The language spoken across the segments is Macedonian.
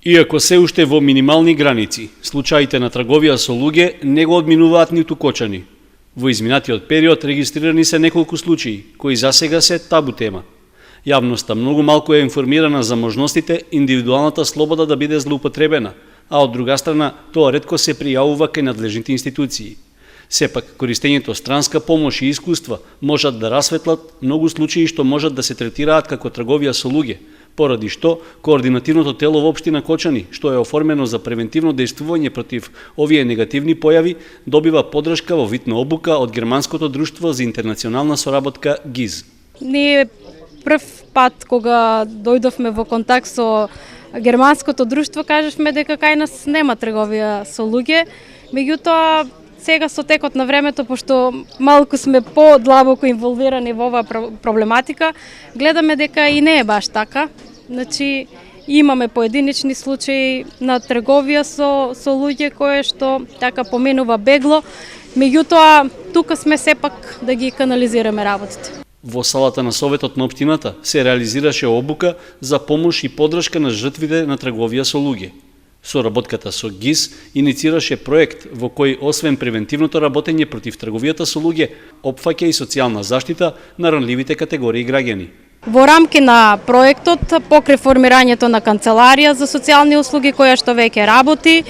Иако се уште во минимални граници, случаите на трговија со луѓе не го одминуваат ниту кочани. Во изминатиот период регистрирани се неколку случаи, кои засега се табу тема. Јавноста многу малку е информирана за можностите индивидуалната слобода да биде злоупотребена, а од друга страна тоа ретко се пријавува кај надлежните институции. Сепак, користењето странска помош и искуства можат да расветлат многу случаи што можат да се третираат како трговија со луѓе, поради што координативното тело во општина Кочани, што е оформено за превентивно дејствување против овие негативни појави, добива поддршка во вид на обука од Германското друштво за интернационална соработка ГИЗ. Ние прв пат кога дојдовме во контакт со Германското друштво, кажешме дека кај нас нема трговија со луѓе, меѓутоа сега со текот на времето, пошто малку сме подлабоко инволвирани во оваа проблематика, гледаме дека и не е баш така. Значи, имаме поединечни случаи на трговија со луѓе кои што така поминува бегло, меѓутоа тука сме сепак да ги канализираме работите. Во салата на Советот на општината се реализираше обука за помош и поддршка на жртвите на трговија со луѓе. Соработката со ГИЗ иницираше проект во кој освен превентивното работење против трговијата со луѓе, опфаќа и социјална заштита на ранливите категории граѓани. Во рамки на проектот, покрај формирањето на канцеларија за социјални услуги која што веќе работи,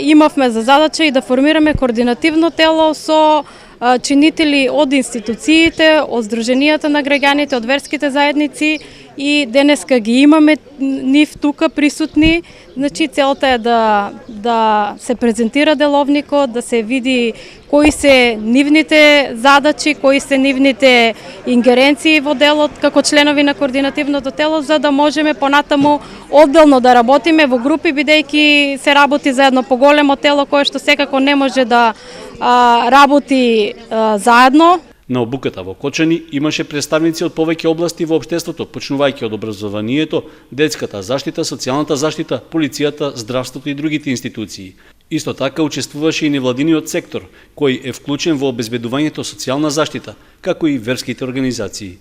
имавме за задача и да формираме координативно тело со чинители од институциите, од здруженијата на граѓаните, од верските заедници и денеска ги имаме нив тука присутни. Значи целта е да се презентира деловникот, да се види кои се нивните задачи, кои се нивните ингеренции во делот како членови на координативното тело, за да можеме понатаму одделно да работиме во групи, бидејќи се работи за едно поголемо тело кое што секако не може да работи заедно. На обуката во Кочани имаше представници од повеќе области во општеството, почнувајќи од образованието, детската заштита, социјалната заштита, полицијата, здравството и другите институции. Исто така учествуваше и невладиниот сектор, кој е вклучен во обезбедувањето социјална заштита, како и верските организации.